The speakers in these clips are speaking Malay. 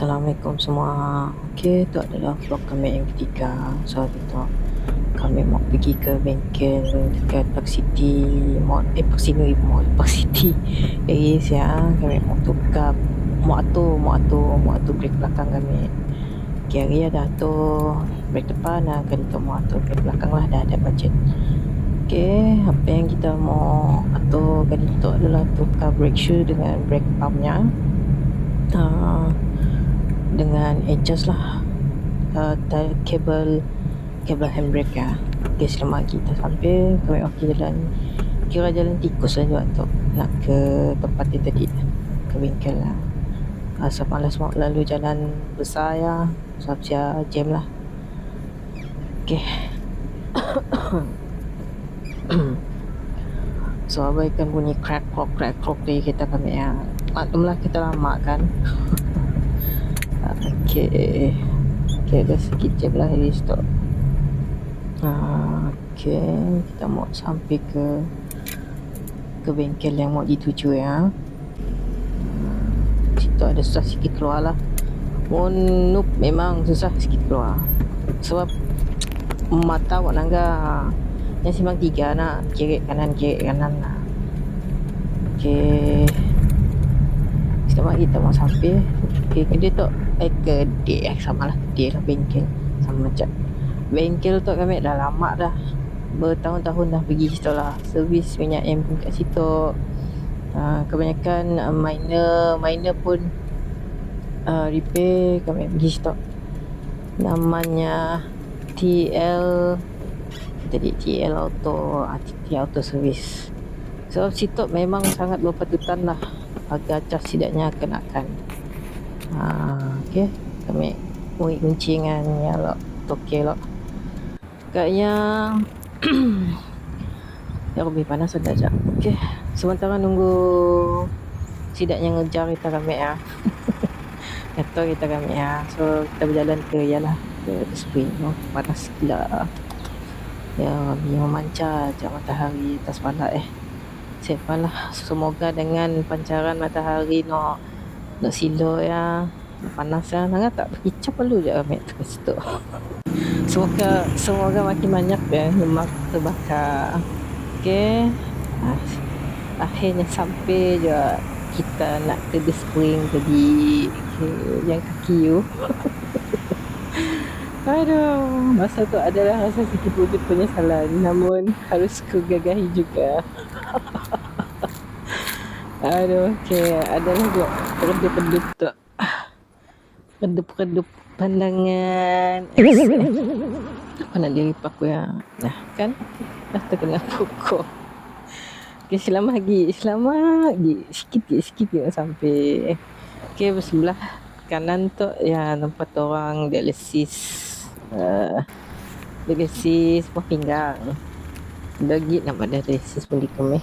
Assalamualaikum semua. Okey, itu adalah vlog kami yang ketiga. So, itu kami mau pergi ke bengkel dekat Park City Mall, Park City Mall, Park City Aries ya. Kami mau tukar mau atur brek belakang kami. Okey, hari ada atur brek depan dan kali tu mau atur brek belakang lah, dah ada bajet. Okey, apa yang kita mau atur kali tu adalah tukar brake shoe dengan brake pumpnya. Dengan adjust lah kabel handbrake ya. Okay, selama kita sampai kami kira jalan tikus lah juga tu nak ke tempat dia tadi, ke bengkel lah. Asal malas mau lalu jalan besar ya, sebab saya jam lah. Okay. So abaikan bunyi crack crack dari kereta kami ya. Maklumlah kita lama kan. Okay, ada sikit jam lah dari stop. Okay, kita mau sampai ke bengkel yang mau dituju ya. Situ ada susah sikit keluar lah. Nope, memang susah sikit keluar. Sebab mata awak nangga yang simpang 3 nak kiri kanan lah. Okay, kita mau sampai. Okay, kedai tu sama lah, kedai lah, bengkel sama macam bengkel tu kami dah lama dah, bertahun-tahun dah pergi situ lah. Servis minyak M pun kat situ. Kebanyakan minor pun repair kami pergi situ. Namanya TL Auto Service. So situ memang sangat berpatutan lah, harga cas tidaknya kenakan. Okay, kami mau kuncingan ya lo toke lo kayaknya. Ya lebih panas sudah aja. Okay, sementara nunggu sidaknya ngejar kita kami ya. Kita kami ya. So kita berjalan ke spring. Panas gila ya, memancar je matahari atas kepala Sepalah, semoga dengan pancaran matahari nak silo ya, panas ya, nak tak kicap perlu je kami ke situ. Semoga makin banyak ya lemak terbakar. Okey, akhirnya sampai je kita nak ke The Spring tadi. Yang kaki you. Aduh, masa tu adalah rasa sikit wujud penyesalan, namun harus kugagahi juga. Aduh, okey, adalah juga redup-redup tu. Redup-redup pandangan. Apa nak dirip aku ya? Nah, kan? Dah terkena pokok. Okey, selamat lagi. Sikit je sampai. Okey, bersbelah kanan tu ya tempat orang dialisis. Dialisis buah pinggang. Dagit nak pada dialisis pun di kami.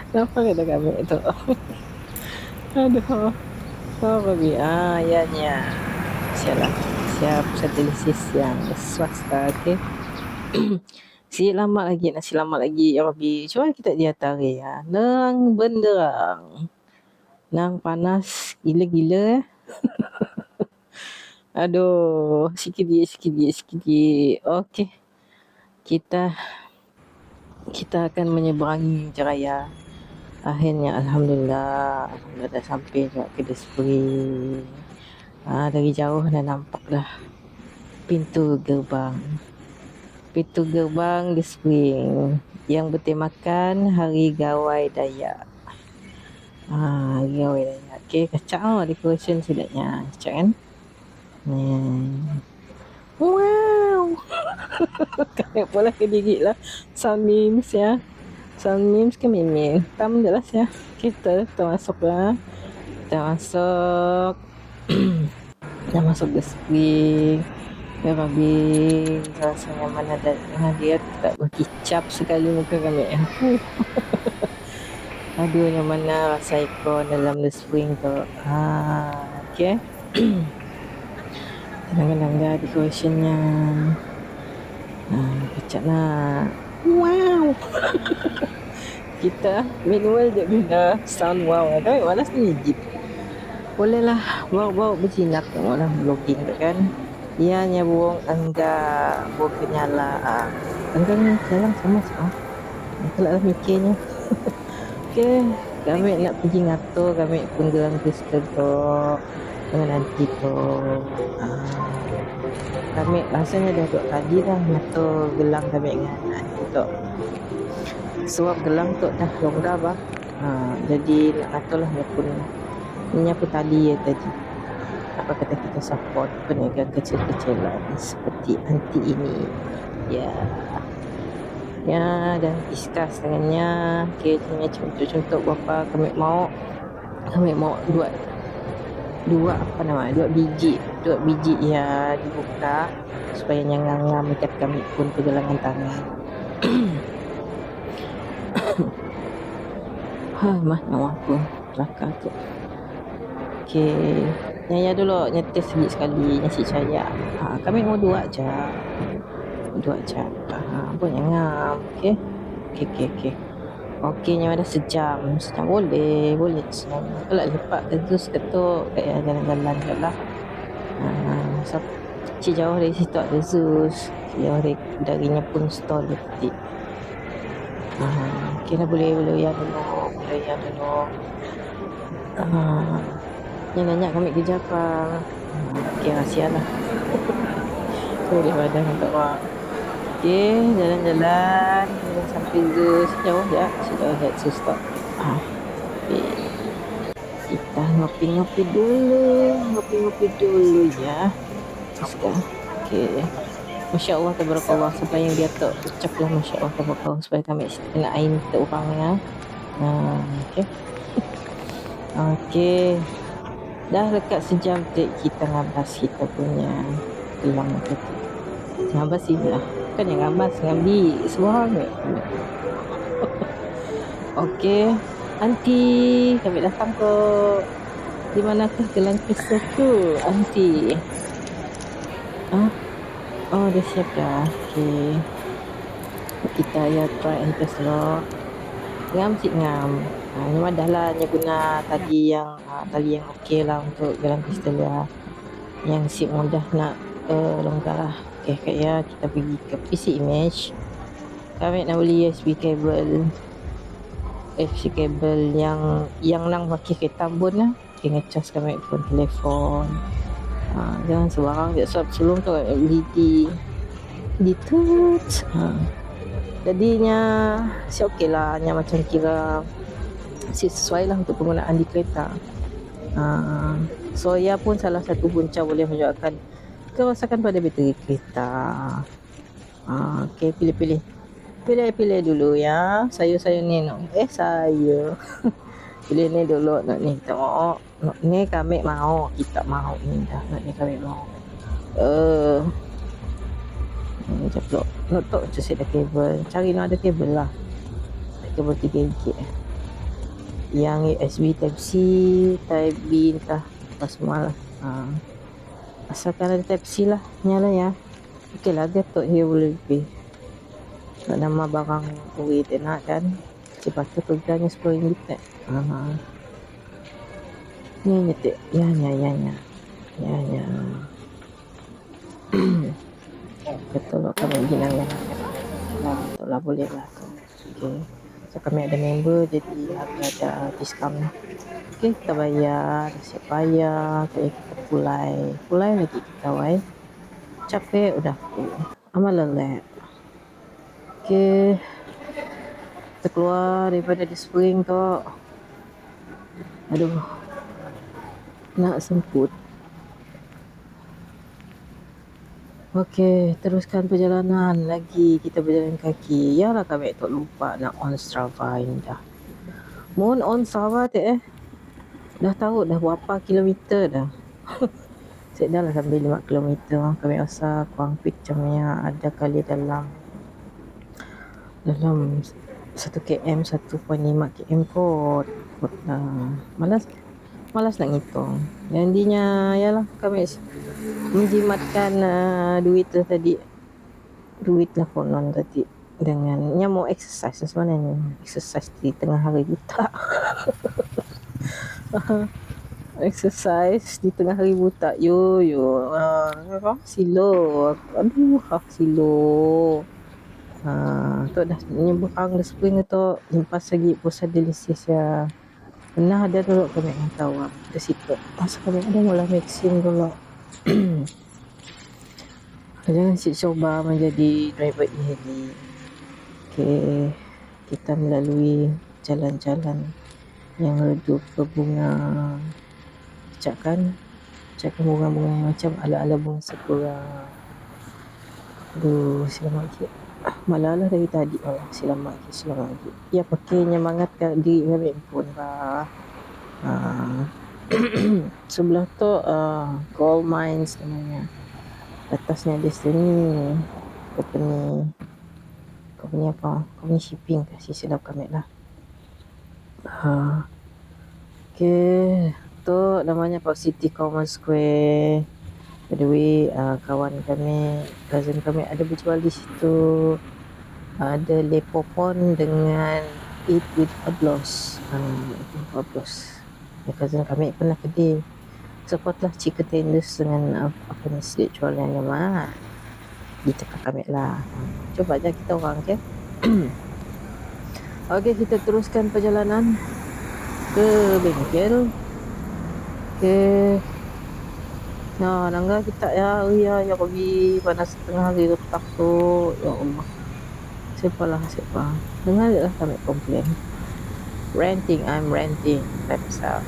Kenapa kata kami tu? Aduh. Kami ya. Siap dialisis yang swasta. Okey. Si lama lagi ya Rabbi. Cuba kita di atas ya. Nang benderang. Nang panas gila-gila. Aduh, sikit. Okey. Kita akan menyeberangi Jeraya. Akhirnya Alhamdulillah dah sampai juga ke The Spring. Dari jauh dah nampak dah pintu gerbang The Spring yang bertemakan Hari Gawai Dayak. Hari Gawai Dayak. Okey, kacak decoration sedapnya. Kacak kan? Wow. Kami pula kedigit lah sound memes ya. Sound memes ke meme tam jelas ya. Kita masuk lah. Dah masuk The Spring. Ya Rabbi, rasanya mana dengan dia tak berkicap sekali muka kami. Aduh, yang mana rasa ikon dalam The Spring tu. Okay. Tenang-tenang dah decorationnya. Kacak nak. Wow. Kita manual je guna sound wow. Kami malas ni jeep. Boleh lah bawa berjinak tengoklah vlogging tu kan. Ianya buang enggak buang kenyala. Enggak dengan jalan sama. Itulah lah mikirnya. Okey, kami nak pergi ngatur kami pun gelang Kristen tu dengan nanti tu. Kami rasanya dah 2 kali dah ngatur gelang kami dengan nanti tu. Sebab gelang tu dah longgar bah. Jadi nak ngatur lah pun menyapu tali ya tadi. Apa kata kita support peniaga kecil-kecilan seperti anti ini. Ya, dan discuss dengannya. Okay, contoh berapa kami mau dua biji ya dibuka supaya nyangang ikat kami pun pergelangan tangan. Mah nak apa kelakar tu. Okay, Nyaya dulu nyetir sekali nasi caya. Kami mau dua je. Pun jangan. Okay. Okey, yang ada sejam boleh senang. Kalau lepak ke Zeus ketuk kayak jalan-jalan je lah. So, jauh dari situ ada Zeus, jauh darinya pun stall detik. Okey lah, boleh ya dulu. Yang nanya kami kerja apa? Okey, rahsia lah. Boleh badan untuk awak. Okey, jalan-jalan sampai Zeus jauh je Zeus stop. Okay. Kita ngopi-ngopi dulu ya. Sekarang. Okey. Masya Allah tabarakallah, sampai yang dia tak ucaplah Masya Allah tabarakallah supaya kami kena ain kita orang ya. Okey. Dah dekat sejam kita ngabas kita punya gelang tu. Ngabas lah. Kan yang ngabas ngambil seorang ni. Okey, anti kami datang ke di manakah gelang kristal tu, anti? Oh, dah siap dah. Okey. Kita ya try and test dulu. Ngam. Memang dah lah guna tali yang okey lah untuk gelang kristal ya. Yang si mudah nak longgar lah. Okey, kayak kita pergi ke PC Image. Kami nak beli USB cable yang nang pakai kereta pun lah. Okay, ngecas kami pun telefon. Jangan sebarang je. Sebab sebelum tu beli di tut. Jadinya si okey lah. Hanya macam kira si sesuai lah untuk penggunaan di kereta. So ia pun salah satu punca boleh menyebabkan kerosakan pada bateri kereta. Okey, pilih dulu ya. Saya ni saya pilih ni dulu. Nak ni tengok. Ni kami mau, kita mau ni dah. Nak ni kami mau. Ceplok. Nak tak macam ada kabel. Cari nak ada kabel lah. Kabel 3GB. Yang USB Type C, Type B entah apa semua lah. Asalkan ada Type C lah. Nyala ya. Okey lah, gatok dia boleh lebih. Nama barang duit dia nak kan. Sepatutnya pegangnya RM10 ni nyetik. Ya. Betul lah, kami ginang. Betul lah, boleh lah. Okay. So kami ada member, jadi ada diskaun. Okay, kita bayar, siap bayar. Okay, kita pulai lagi kita capek udah amal lelah. Okay, kita keluar daripada di spring tu. Aduh, nak semput. Okey, teruskan perjalanan lagi. Kita berjalan kaki. Yalah kami tak lupa nak on Strava dah. Mohon on Strava dah tahu dah berapa kilometer dah. Saya dah lah sampai 5 kilometer. Kami rasa kurang fit jamnya ada kali dalam 1 km 1.5 km kot. Malas nak ngitung. Janjinya yalah kami menjimatkan duit lah tadi. Duit lah konon tadi. Dengan mau exercise sebenarnya. Exercise di tengah hari kita. exercise di tengah hari buta. Yo, silo. Aduh, silo. Tu dah nyebrang dah spring tu. Limpas lagi pusat delisis ya. Pernah ada dulu kami yang tahu di situ. Masa kami ada mula mixing dulu. Jangan si coba menjadi driver e-heli. Okay, kita melalui jalan-jalan yang redup berbunga. Cakkan bunga-bunga macam ala-ala bunga sakura. Aduh, selamat lagi. Malah dari tadi selamat lagi. Ya pakai nyemangat ke diri kami pun lah. Sebelah tu Gold Mines namanya. Atasnya Destiny company apa? Company shipping kasih silap kami lah. Okay, tu namanya Park City Common Square. By the way, kawan kami, cousin kami ada berjual di situ. Ada Lepopon dengan Eat with Pablos. Ya, cousin kami pernah kedai. Supportlah chicken tenders dengan apa ni sedikit jual yang lemah. Di cakap kami lah. Coba aja kita orang ke. Okey, kita teruskan perjalanan ke bengkel. Okey. Nah, nangga kita ya pergi panas setengah hari letak tu. Ya Allah. Siapa. Dengar lah kami komplain. I'm ranting by myself.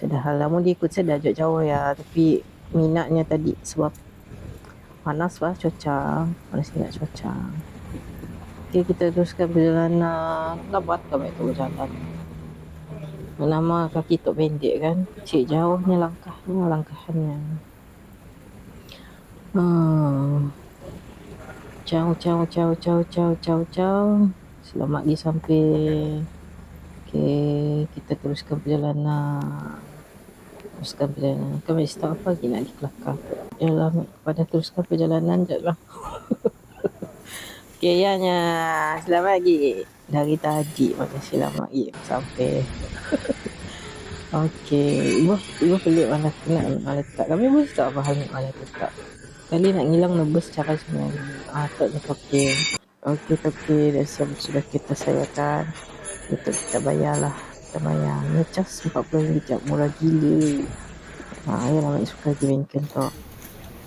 Sudah lama dia ikut saya dah jauh ya. Tapi minatnya tadi sebab panas lah cuaca. Okay, kita teruskan perjalanan. Lambat kami tu berjalan. Nama kaki tu pendek kan. Cik jauhnya langkahannya. Ciao. Selamat lagi sampai. Okay, kita teruskan perjalanan. Kami start apa lagi nak di kelakar. Yalah, pada teruskan perjalanan je lah. Okay, selamat lagi. Dari tadi selamat lagi sampai. Okay, ibu pelik malah tetap. Kami pun tak apa hal malah tetap. Kali nak ngilang nebus cara sebenarnya. Tak je okay. Okay, tapi sudah kita sayangkan. Itu kita bayar. Ngecas 40 ringgit murah gila. Ayolah nak suka di bengkel tu.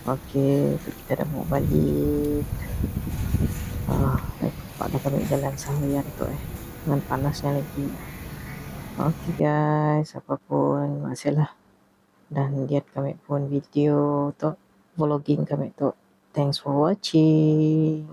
Okay, kita dah mau balik. Pada kami jalan seharian tu dengan panasnya lagi. Okay guys, apapun masalah dan lihat kami pun video tu vlogging kami tu. Thanks for watching.